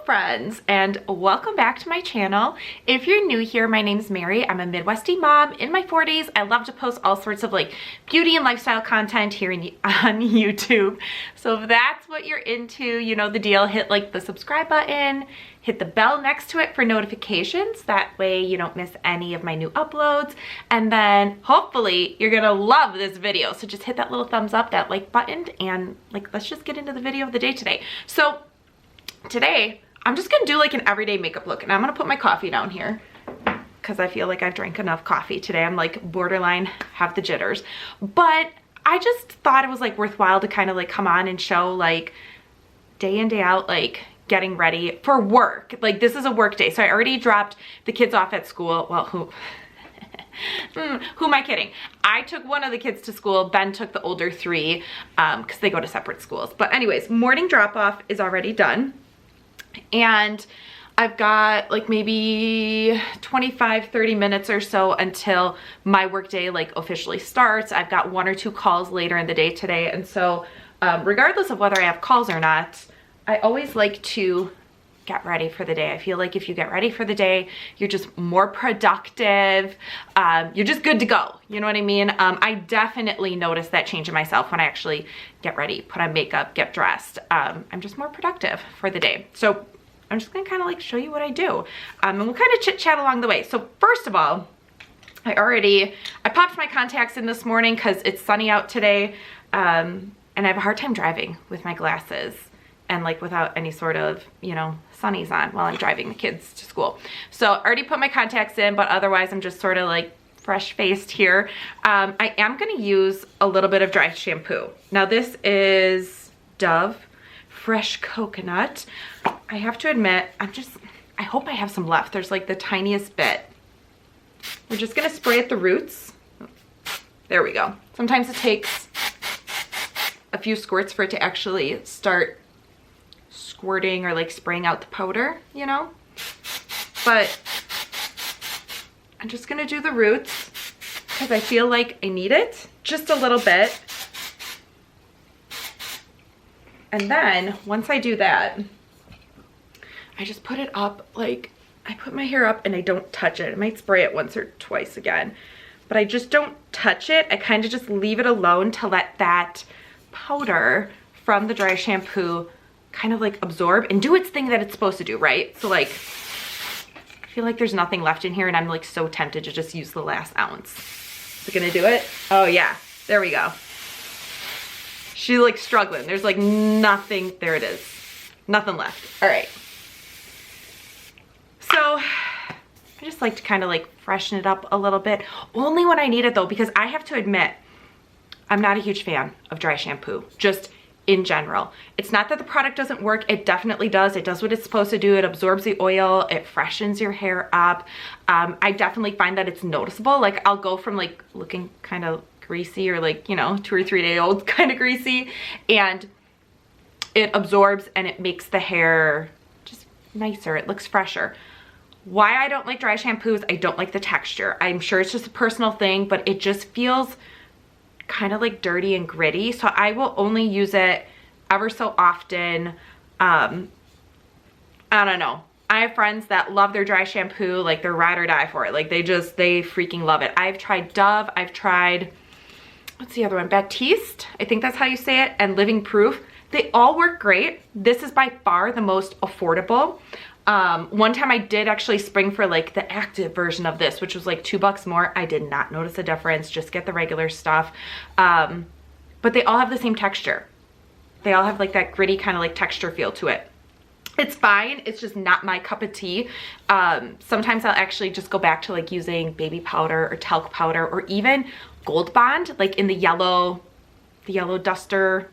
friends, and welcome back to my channel. If you're new here, my name's Mary. I'm a Midwesty mom in my 40s. I love to post all sorts of like beauty and lifestyle content here on YouTube. So if that's what you're into, you know the deal. Hit like the subscribe button, hit the bell next to it for notifications. That way you don't miss any of my new uploads. And then hopefully you're gonna love this video. So just hit that little thumbs up, that like button, and like let's just get into the video of the day today. So today, I'm just gonna do like an everyday makeup look, and I'm gonna put my coffee down here because I feel like I've drank enough coffee today. I'm like borderline have the jitters, but I just thought it was like worthwhile to kind of like come on and show like day in, day out, like getting ready for work. Like this is a work day. So I already dropped the kids off at school. Well, who am I kidding? I took one of the kids to school. Ben took the older three because they go to separate schools. But anyways, morning drop off is already done. And I've got like maybe 25-30 minutes or so until my workday like officially starts. I've got 1 or 2 calls later in the day today, and so regardless of whether I have calls or not, I always like to get ready for the day. I feel like if you get ready for the day, you're just more productive. You're just good to go. You know what I mean? I definitely notice that change in myself when I actually get ready, put on makeup, get dressed. I'm just more productive for the day. So I'm just gonna kind of like show you what I do. And we'll kind of chit chat along the way. So first of all, I popped my contacts in this morning because it's sunny out today. And I have a hard time driving with my glasses and like without any sort of, you know, sunnies on while I'm driving the kids to school. So I already put my contacts in, but otherwise I'm just sort of like fresh faced here. I am gonna use a little bit of dry shampoo. Now this is Dove Fresh Coconut. I have to admit, I hope I have some left. There's like the tiniest bit. We're just gonna spray at the roots. There we go. Sometimes it takes a few squirts for it to actually start squirting or like spraying out the powder, you know? But I'm just gonna do the roots because I feel like I need it just a little bit. And then once I do that, I just put it up, like I put my hair up and I don't touch it. I might spray it once or twice again, but I just don't touch it. I kind of just leave it alone to let that powder from the dry shampoo kind of like absorb and do its thing that it's supposed to do, right? So like, I feel like there's nothing left in here and I'm like so tempted to just use the last ounce. Is it gonna do it? Oh yeah, there we go. She's like struggling. There's like nothing, there it is. Nothing left. All right. So I just like to kind of like freshen it up a little bit. Only when I need it though, because I have to admit, I'm not a huge fan of dry shampoo, just in general. It's not that the product doesn't work. It definitely does. It does what it's supposed to do. It absorbs the oil. It freshens your hair up. I definitely find that it's noticeable. Like I'll go from like looking kind of greasy or like, you know, 2 or 3 day old kind of greasy, and it absorbs and it makes the hair just nicer. It looks fresher. Why I don't like dry shampoos, I don't like the texture. I'm sure it's just a personal thing, but it just feels kind of like dirty and gritty. So I will only use it ever so often. I don't know. I have friends that love their dry shampoo, like they're ride or die for it. Like they freaking love it. I've tried Dove, I've tried, what's the other one? Batiste, I think that's how you say it, and Living Proof. They all work great. This is by far the most affordable. One time I did actually spring for like the active version of this, which was like $2 more. I did not notice a difference. Just get the regular stuff. But they all have the same texture. They all have like that gritty kind of like texture feel to it. It's fine. It's just not my cup of tea. Sometimes I'll actually just go back to like using baby powder or talc powder or even Gold Bond, like in the yellow duster.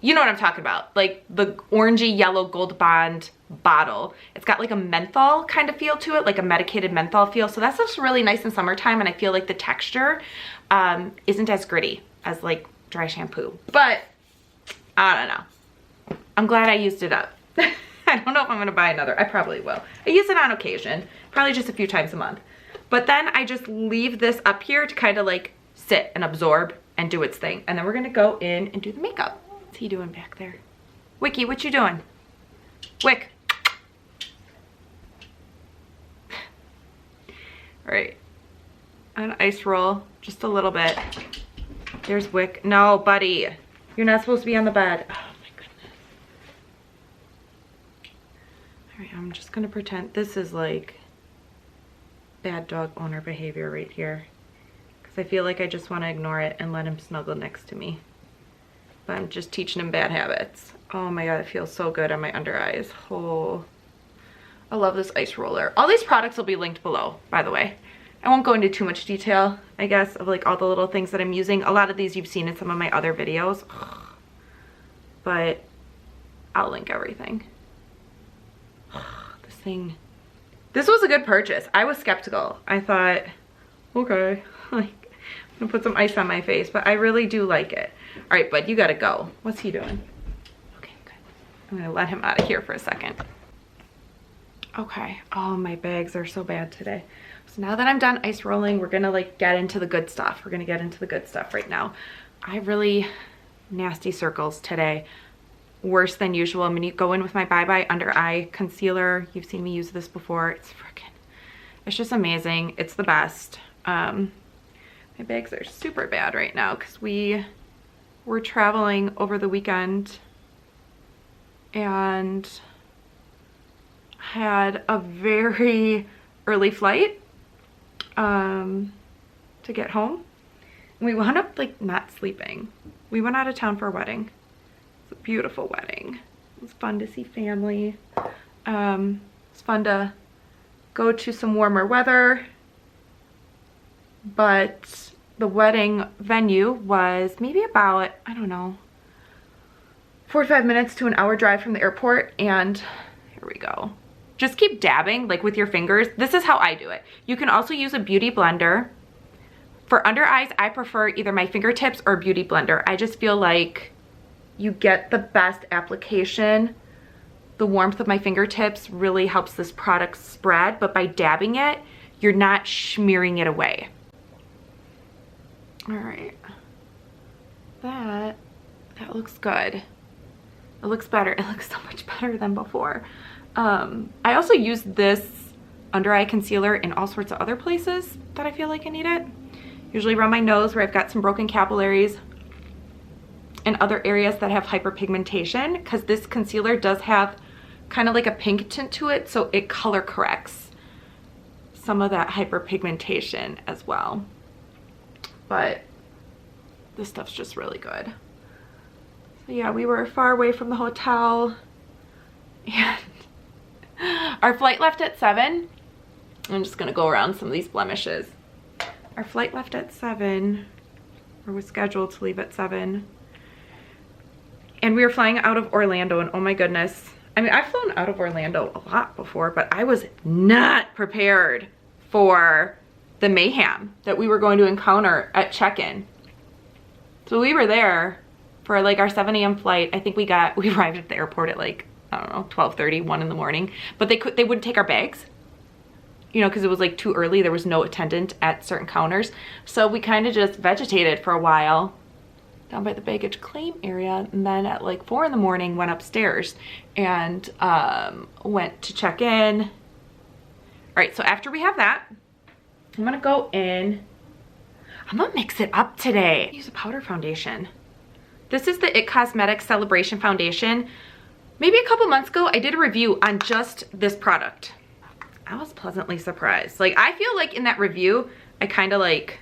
You know what I'm talking about, like the orangey yellow Gold Bond bottle. It's got like a menthol kind of feel to it, like a medicated menthol feel. So that's just really nice in summertime, and I feel like the texture isn't as gritty as like dry shampoo. But I don't know. I'm glad I used it up. I don't know if I'm gonna buy another. I probably will. I use it on occasion, probably just a few times a month. But then I just leave this up here to kind of like sit and absorb and do its thing. And then we're gonna go in and do the makeup. What's he doing back there? Wiki, what you doing? Wick, All right, an ice roll, just a little bit. There's wick. No, buddy, you're not supposed to be on the bed. Oh my goodness. All right, I'm just gonna pretend this is like bad dog owner behavior right here, because I feel like I just want to ignore it and let him snuggle next to me. But I'm just teaching him bad habits. Oh my god, it feels so good on my under eyes. Oh, I love this ice roller. All these products will be linked below, by the way. I won't go into too much detail, I guess, of like all the little things that I'm using. A lot of these you've seen in some of my other videos, but I'll link everything. This thing, this was a good purchase. I was skeptical. I thought, okay, like, I'm gonna put some ice on my face, but I really do like it. All right, bud, you gotta go. What's he doing? Okay, good. I'm gonna let him out of here for a second. Okay, oh, my bags are so bad today. So now that I'm done ice rolling, we're gonna like get into the good stuff. We're gonna get into the good stuff right now. I have really nasty circles today. Worse than usual. I'm gonna go in with my Bye Bye Under Eye Concealer. You've seen me use this before. It's just amazing. It's the best. My bags are super bad right now because we were traveling over the weekend and had a very early flight to get home. We wound up like not sleeping. We went out of town for a wedding. It's a beautiful wedding. It was fun to see family. It's fun to go to some warmer weather, but the wedding venue was maybe about, I don't know, 45 minutes to an hour drive from the airport. And here we go. Just keep dabbing like with your fingers. This is how I do it. You can also use a beauty blender. For under eyes, I prefer either my fingertips or a beauty blender. I just feel like you get the best application. The warmth of my fingertips really helps this product spread, but by dabbing it, you're not smearing it away. All right, that looks good. It looks better. It looks so much better than before. I also use this under eye concealer in all sorts of other places that I feel like I need it. Usually around my nose where I've got some broken capillaries, and other areas that have hyperpigmentation, because this concealer does have kind of like a pink tint to it, so it color corrects some of that hyperpigmentation as well. But this stuff's just really good. So yeah, we were far away from the hotel and our flight left at 7. I'm just gonna go around some of these blemishes. Our flight left at 7, or was scheduled to leave at 7. And we were flying out of Orlando, and oh my goodness. I mean, I've flown out of Orlando a lot before, but I was not prepared for the mayhem that we were going to encounter at check-in. So we were there for like our 7 a.m. flight. I think we arrived at the airport at like, I don't know, 12:30, 1 in the morning. But they wouldn't take our bags, you know, because it was like too early. There was no attendant at certain counters. So we kind of just vegetated for a while down by the baggage claim area, and then at like 4 in the morning went upstairs and went to check in. All right, so after we have that, I'm gonna go in. I'm gonna mix it up today. Use a powder foundation. This is the It Cosmetics Celebration Foundation. Maybe a couple months ago, I did a review on just this product. I was pleasantly surprised. Like, I feel like in that review, I kind of like,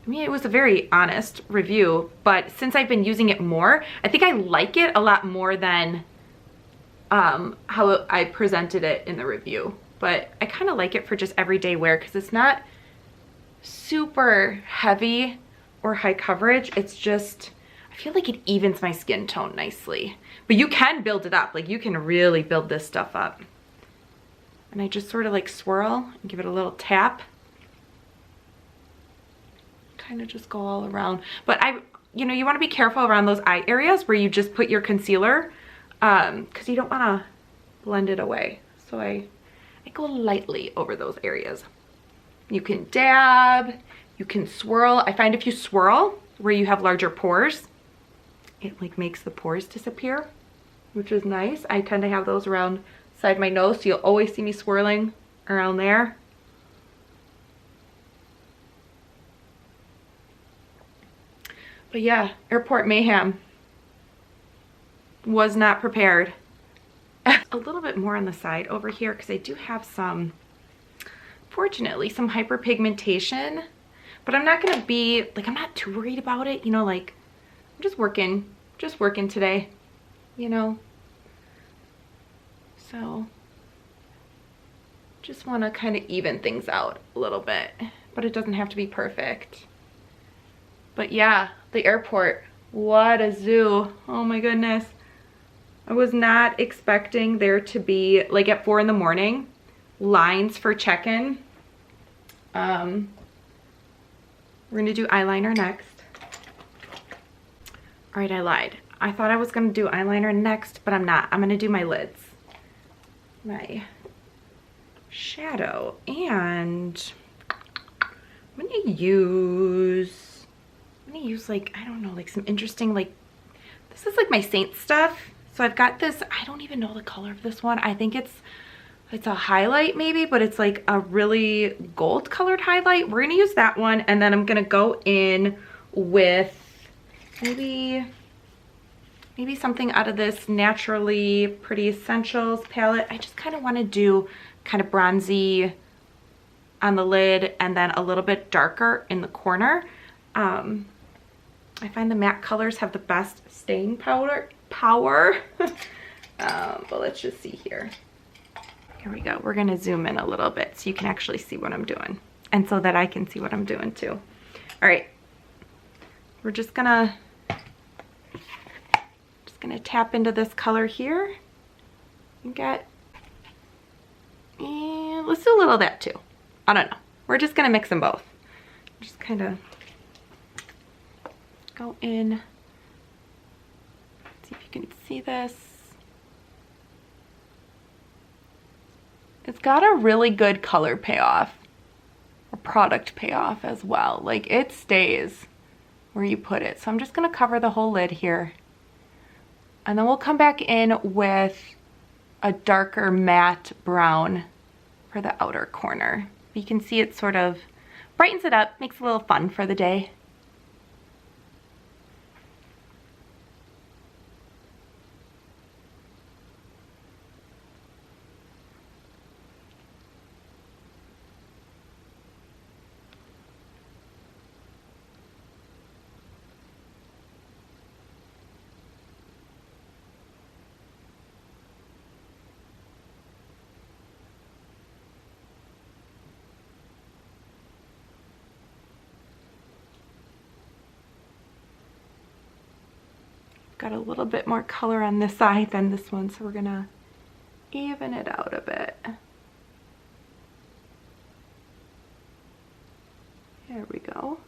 I mean, it was a very honest review, but since I've been using it more, I think I like it a lot more than how I presented it in the review. But I kind of like it for just everyday wear because it's not super heavy or high coverage. It's just, I feel like it evens my skin tone nicely. But you can build it up. Like, you can really build this stuff up. And I just sort of like swirl and give it a little tap. Kind of just go all around. But you know, you want to be careful around those eye areas where you just put your concealer, because you don't want to blend it away. So I go lightly over those areas. You can dab, you can swirl. I find if you swirl where you have larger pores, it like makes the pores disappear, which is nice. I tend to have those around side my nose, so you'll always see me swirling around there. But yeah, airport mayhem. Was not prepared. A little bit more on the side over here because I do have some, fortunately, some hyperpigmentation. But I'm not gonna be, like, I'm not too worried about it, you know, like, I'm just working today, you know. So, just wanna kind of even things out a little bit, but it doesn't have to be perfect. But yeah, the airport, what a zoo. Oh my goodness. I was not expecting there to be, like, at 4 in the morning, lines for check-in. We're gonna do eyeliner next. All right, I lied. I thought I was gonna do eyeliner next, but I'm not. I'm gonna do my lids, my shadow, and I'm gonna use like, I don't know, like some interesting, like, this is like my Saint stuff. So I've got this, I don't even know the color of this one. I think it's a highlight maybe, but it's like a really gold colored highlight. We're gonna use that one, and then I'm gonna go in with maybe something out of this Naturally Pretty Essentials palette. I just kind of want to do kind of bronzy on the lid and then a little bit darker in the corner. I find the matte colors have the best staying power. But let's just see here. Here we go. We're gonna zoom in a little bit so you can actually see what I'm doing, and so that I can see what I'm doing too. All right, we're just gonna tap into this color here and let's do a little of that too. I don't know. We're just gonna mix them both. Just kind of go in. See if you can see this. It's got a really good color payoff, or product payoff as well. Like, it stays where you put it. So I'm just gonna cover the whole lid here. And then we'll come back in with a darker matte brown for the outer corner. You can see it sort of brightens it up, makes it a little fun for the day. Got a little bit more color on this side than this one, so we're gonna even it out a bit. There we go.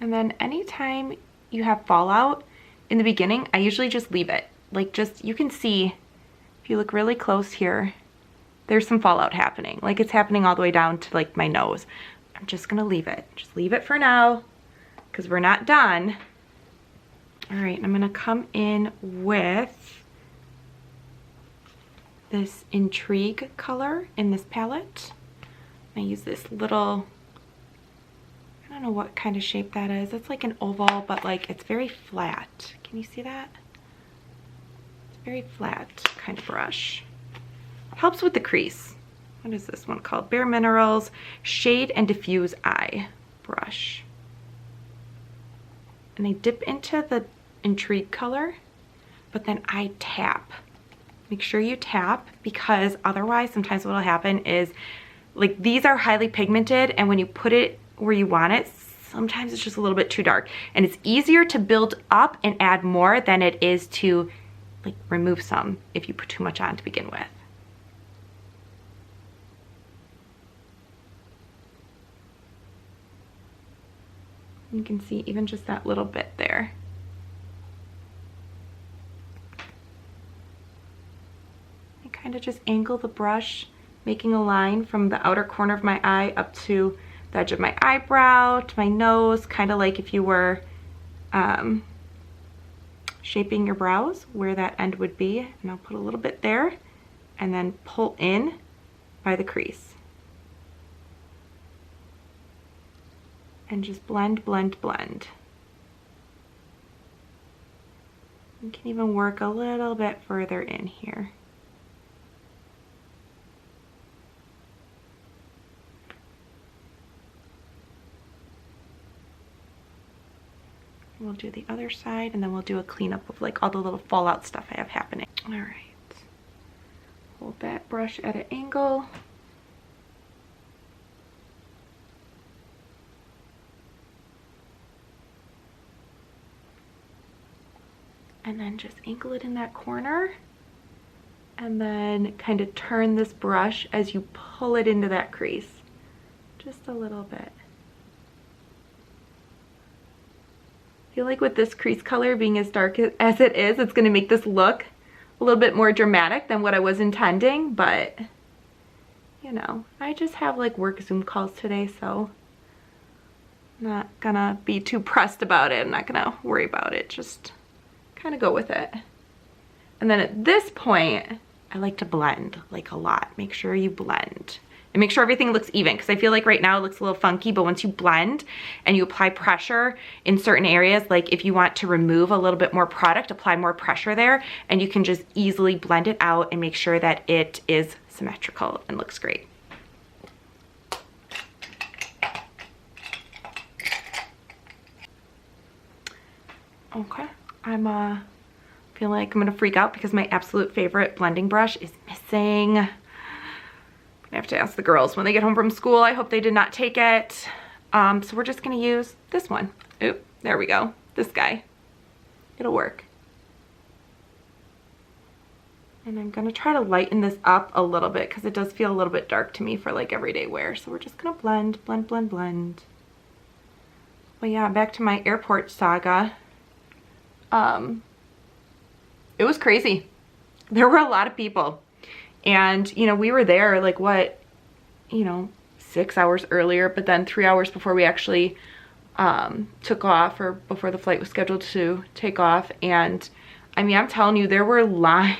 And then anytime you have fallout in the beginning, I usually just leave it. Like, just, you can see, if you look really close here, there's some fallout happening. Like, it's happening all the way down to like my nose. I'm just gonna leave it. Just leave it for now, because we're not done. All right, I'm gonna come in with this Intrigue color in this palette. I use this little, I don't know what kind of shape that is. It's like an oval, but like it's very flat. Can you see that? It's very flat kind of brush. Helps with the crease. What is this one called? Bare Minerals Shade and Diffuse Eye brush. And I dip into the Intrigue color, but then I tap. Make sure you tap, because otherwise sometimes what will happen is, like, these are highly pigmented, and when you put it where you want it, sometimes it's just a little bit too dark, and it's easier to build up and add more than it is to, like, remove some if you put too much on to begin with. You can see even just that little bit there. I kind of just angle the brush, making a line from the outer corner of my eye up to the edge of my eyebrow to my nose, kind of like if you were shaping your brows, where that end would be. And I'll put a little bit there and then pull in by the crease. And just blend, blend, blend. You can even work a little bit further in here. We'll do the other side, and then we'll do a cleanup of like all the little fallout stuff I have happening. All right, hold that brush at an angle. And then just angle it in that corner, and then kind of turn this brush as you pull it into that crease, just a little bit. I feel like with this crease color being as dark as it is, it's going to make this look a little bit more dramatic than what I was intending, but you know, I just have like work Zoom calls today, so I'm not gonna be too pressed about it. I'm not gonna worry about it, just kind of go with it. And then at this point, I like to blend like a lot. Make sure you blend and make sure everything looks even, because I feel like right now it looks a little funky, but once you blend and you apply pressure in certain areas, like if you want to remove a little bit more product, apply more pressure there, and you can just easily blend it out and make sure that it is symmetrical and looks great. Okay, I'm feel like I'm gonna freak out because my absolute favorite blending brush is missing. I have to ask the girls when they get home from school. I hope they did not take it. So we're just gonna use this one. Oop, there we go. This guy. It'll work. And I'm gonna try to lighten this up a little bit because it does feel a little bit dark to me for like everyday wear. So we're just gonna blend, blend, blend, blend. Well, yeah, back to my airport saga. It was crazy. There were a lot of people. And, you know, we were there like what, you know, 6 hours earlier, but then 3 hours before we actually took off, or before the flight was scheduled to take off. And I mean, I'm telling you, there were lines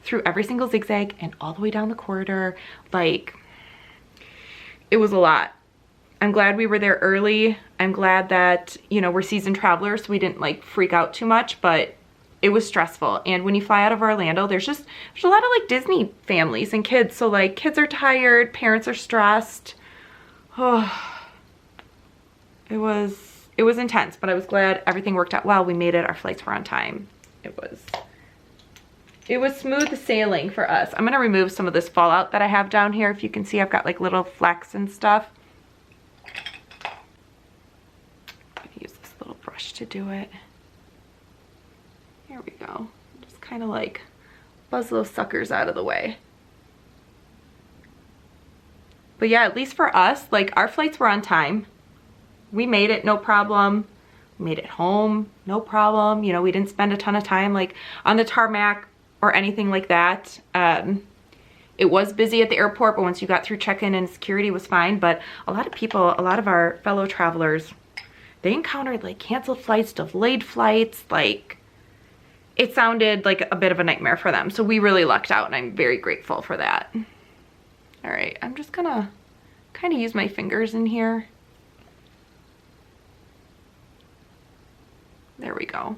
through every single zigzag and all the way down the corridor. Like, it was a lot. I'm glad we were there early. I'm glad that, you know, we're seasoned travelers, so we didn't like freak out too much, but it was stressful. And when you fly out of Orlando, there's a lot of like Disney families and kids. So like kids are tired, parents are stressed. Oh, it was intense, but I was glad everything worked out well. We made it, our flights were on time. It was smooth sailing for us. I'm gonna remove some of this fallout that I have down here. If you can see, I've got like little flecks and stuff. I'm gonna use this little brush to do it. There we go. Just kind of like buzz those suckers out of the way. But yeah, at least for us, like our flights were on time. We made it, no problem. We made it home, no problem. You know, we didn't spend a ton of time like on the tarmac or anything like that. It was busy at the airport, but once you got through check-in and security, it was fine. But a lot of people, a lot of our fellow travelers, they encountered like canceled flights, delayed flights, like it sounded like a bit of a nightmare for them. So we really lucked out, and I'm very grateful for that. All right, I'm just gonna kind of use my fingers in here. There we go.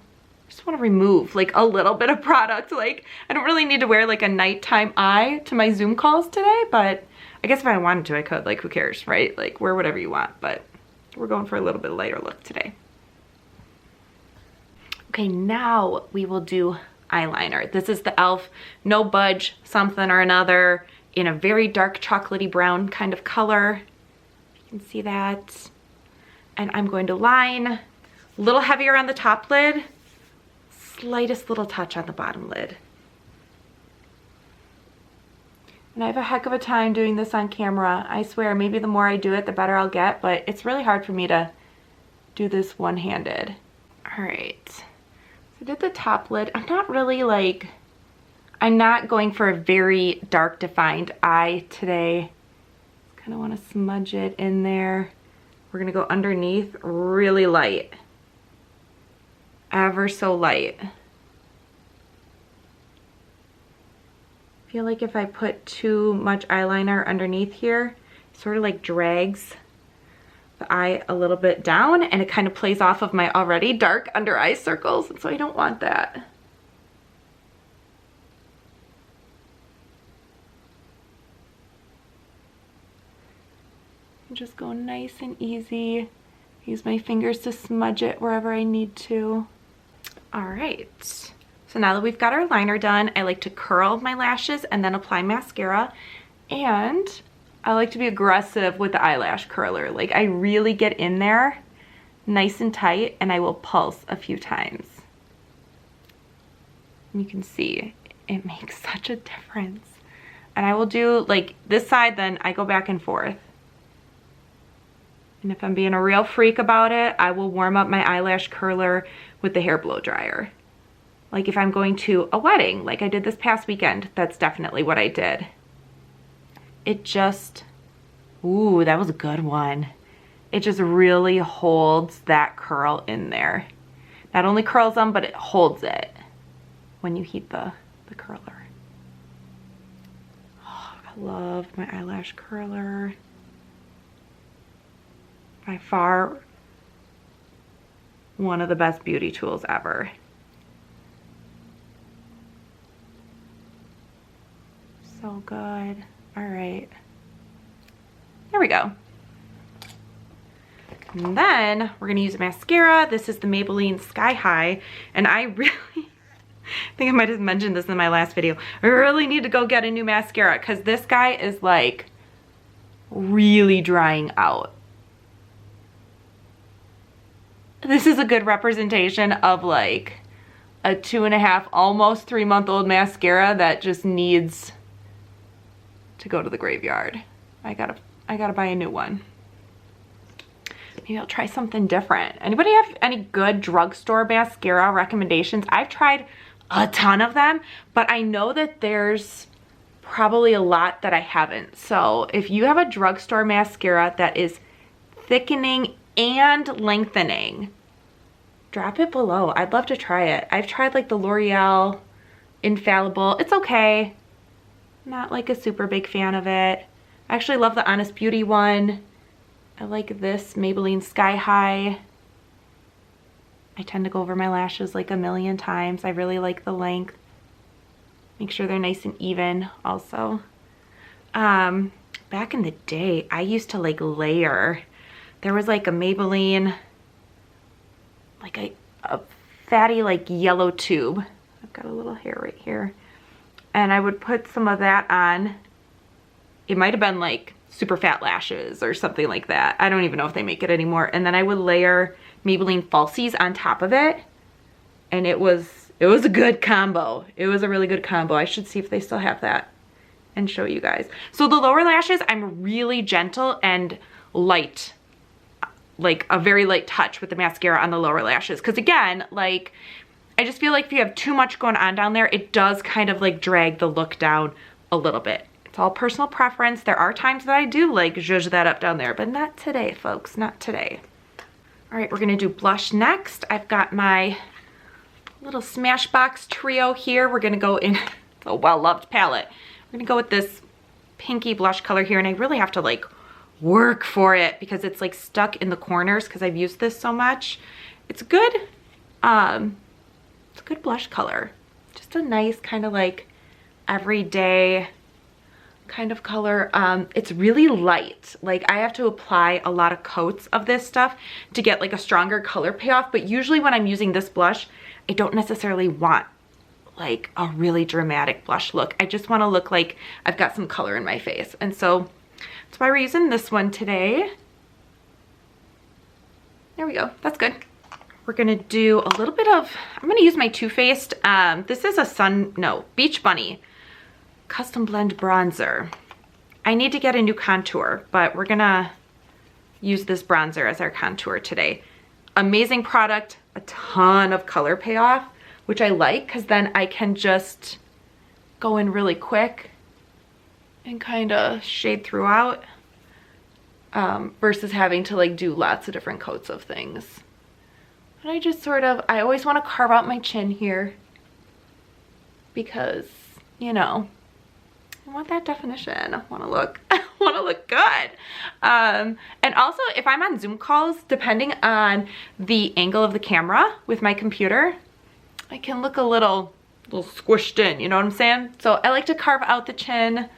Just want to remove like a little bit of product. Like I don't really need to wear like a nighttime eye to my Zoom calls today, but I guess if I wanted to, I could. Like who cares, right? Like wear whatever you want, but we're going for a little bit lighter look today. Okay, now we will do eyeliner. This is the e.l.f. No Budge something or another in a very dark chocolatey brown kind of color. You can see that. And I'm going to line a little heavier on the top lid, slightest little touch on the bottom lid. And I have a heck of a time doing this on camera. I swear, maybe the more I do it, the better I'll get, but it's really hard for me to do this one-handed. All right, so I did the top lid. I'm not going for a very dark defined eye today. It's Kind of want to smudge it in there. We're gonna go underneath really light. Ever so light. I feel like if I put too much eyeliner underneath here, it sort of like drags the eye a little bit down, and it kind of plays off of my already dark under eye circles, and so I don't want that. Just go nice and easy. Use my fingers to smudge it wherever I need to. All right, so now that we've got our liner done, I like to curl my lashes and then apply mascara. And I like to be aggressive with the eyelash curler. Like, I really get in there nice and tight, and I will pulse a few times. And you can see it makes such a difference. And I will do like this side, then I go back and forth. And if I'm being a real freak about it, I will warm up my eyelash curler with the hair blow dryer. Like if I'm going to a wedding, like I did this past weekend, that's definitely what I did. It just, ooh, that was a good one. It just really holds that curl in there. Not only curls them, but it holds it when you heat the curler. Oh, I love my eyelash curler. By far, one of the best beauty tools ever. So good. All right. There we go. And then we're gonna use mascara. This is the Maybelline Sky High, and I really, I think I might have mentioned this in my last video. I really need to go get a new mascara because this guy is like really drying out. This is a good representation of like a 2.5, almost 3-month-old mascara that just needs to go to the graveyard. I gotta buy a new one. Maybe I'll try something different. Anybody have any good drugstore mascara recommendations? I've tried a ton of them, but I know that there's probably a lot that I haven't. So if you have a drugstore mascara that is thickening and lengthening, drop it below. I'd love to try it. I've tried like the L'Oreal Infallible. It's okay. Not like a super big fan of it. I actually love the Honest Beauty one. I like this Maybelline Sky High. I tend to go over my lashes like a million times. I really like the length. Make sure they're nice and even also. Back in the day, I used to like layer. There was like a Maybelline, like a fatty like yellow tube. I've got a little hair right here. And I would put some of that on. It might have been like super fat lashes or something like that. I don't even know if they make it anymore. And then I would layer Maybelline falsies on top of it. And it was a good combo. It was a really good combo. I should see if they still have that and show you guys. So the lower lashes, I'm really gentle and light. Like a very light touch with the mascara on the lower lashes. Because again, like, I just feel like if you have too much going on down there, it does kind of like drag the look down a little bit. It's all personal preference. There are times that I do like zhuzh that up down there, but not today, folks, not today. All right, we're gonna do blush next. I've got my little Smashbox trio here. We're gonna go in a well-loved palette. We're gonna go with this pinky blush color here, and I really have to like work for it because it's like stuck in the corners because I've used this so much. It's good. It's a good blush color. Just a nice kind of like everyday kind of color. It's really light. Like I have to apply a lot of coats of this stuff to get like a stronger color payoff, but usually when I'm using this blush, I don't necessarily want like a really dramatic blush look. I just want to look like I've got some color in my face. And so that's why we're using this one today. There we go. That's good. We're gonna do a little bit of, I'm gonna use my Too Faced. This is a Beach Bunny Custom Blend Bronzer. I need to get a new contour, but we're gonna use this bronzer as our contour today. Amazing product, a ton of color payoff, which I like because then I can just go in really quick and kind of shade throughout. versus having to like do lots of different coats of things. And I just sort of, I always want to carve out my chin here because, you know, I want that definition. I want to look, I want to look good. And also if I'm on Zoom calls, depending on the angle of the camera with my computer, I can look a little squished in, you know what I'm saying? So I like to carve out the chin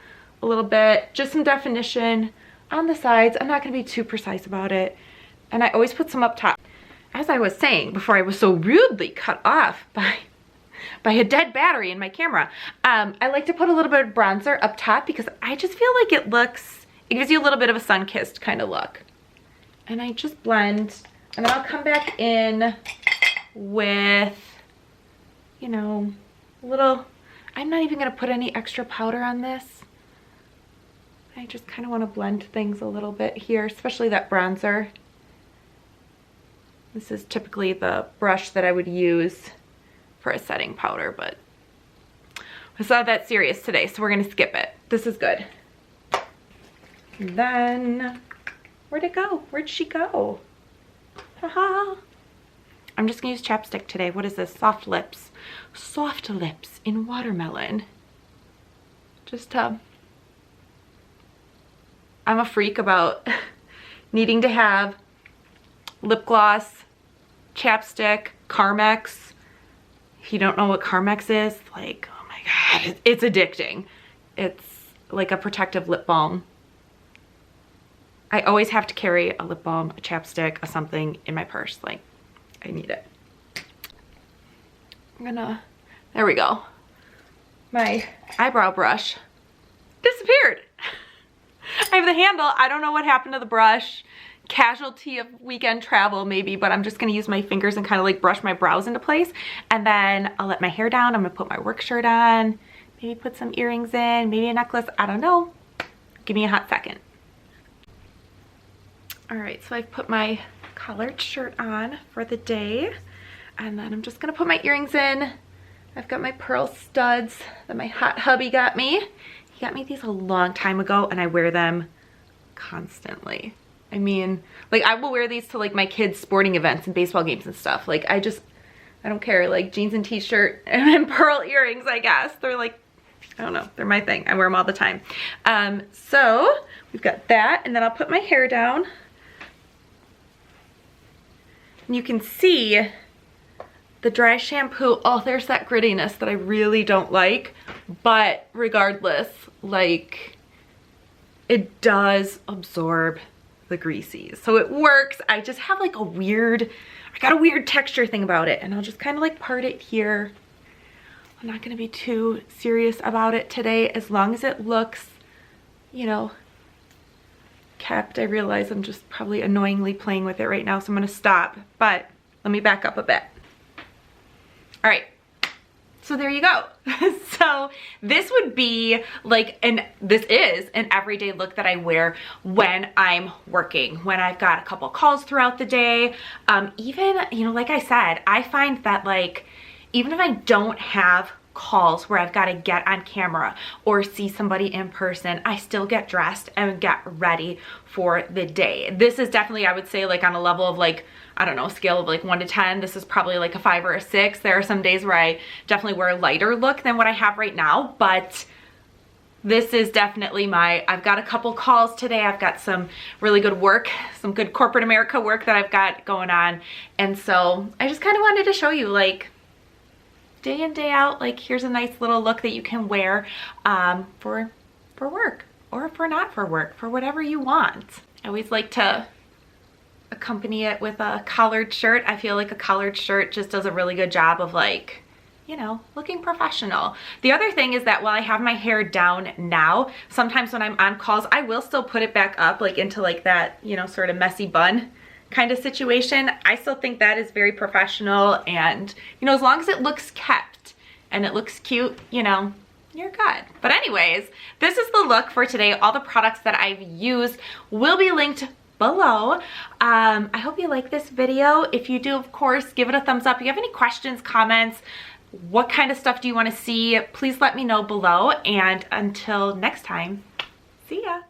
a little bit, just some definition on the sides. I'm not going to be too precise about it. And I always put some up top. As I was saying before I was so rudely cut off by a dead battery in my camera, I like to put a little bit of bronzer up top because I just feel like it gives you a little bit of a sun-kissed kind of look. And I just blend, and then I'll come back in with, you know, a little, I'm not even going to put any extra powder on this. I just kind of want to blend things a little bit here, especially that bronzer. This is typically the brush that I would use for a setting powder, but it's not that serious today, so we're gonna skip it. This is good. And then, where'd it go? Where'd she go? Haha. I'm just gonna use chapstick today. What is this? Soft Lips. Soft Lips in Watermelon. Just I'm a freak about needing to have lip gloss, chapstick, Carmex. If you don't know what Carmex is, like, oh my God, it's addicting. It's like a protective lip balm. I always have to carry a lip balm, a chapstick, a something in my purse. Like, I need it. There we go. My eyebrow brush disappeared. I have the handle. I don't know what happened to the brush. Casualty of weekend travel maybe, but I'm just gonna use my fingers and kind of like brush my brows into place, and then I'll let my hair down. I'm gonna put my work shirt on, maybe put some earrings in, maybe a necklace, I don't know. Give me a hot second. All right, so I've put my collared shirt on for the day, and then I'm just gonna put my earrings in. I've got my pearl studs that my hot hubby got me. He got me these a long time ago, and I wear them constantly. I mean, like, I will wear these to like my kids' sporting events and baseball games and stuff. Like, I don't care, like jeans and t-shirt and then pearl earrings, I guess. They're like, I don't know, they're my thing. I wear them all the time. So we've got that, and then I'll put my hair down. And you can see the dry shampoo. Oh, there's that grittiness that I really don't like. But regardless, like, it does absorb the greasies, so it works. I just have like I got a weird texture thing about it, and I'll just kind of like part it here. I'm not gonna be too serious about it today, as long as it looks, you know, kept. I realize I'm just probably annoyingly playing with it right now, so I'm gonna stop, but let me back up a bit. All right, so there you go. So this would be like, this is an everyday look that I wear when I'm working, when I've got a couple calls throughout the day. Even, you know, like I said, I find that like, even if I don't have calls where I've got to get on camera or see somebody in person, I still get dressed and get ready for the day. This is definitely, I would say, like on a level of like, I don't know, scale of like 1 to 10, this is probably like a 5 or a 6. There are some days where I definitely wear a lighter look than what I have right now, but this is definitely I've got a couple calls today. I've got some really good work, some good corporate America work that I've got going on. And so I just kind of wanted to show you, like, day in, day out, like, here's a nice little look that you can wear for work, or for not for work, for whatever you want. I always like to accompany it with a collared shirt. I feel like a collared shirt just does a really good job of, like, you know, looking professional. The other thing is that while I have my hair down now, sometimes when I'm on calls, I will still put it back up, like into like that, you know, sort of messy bun kind of situation. I still think that is very professional, and, you know, as long as it looks kept and it looks cute, you know, you're good. But anyways, this is the look for today. All the products that I've used will be linked below. I hope you like this video. If you do, of course, give it a thumbs up. If you have any questions, comments, what kind of stuff do you want to see, please let me know below. And until next time, see ya.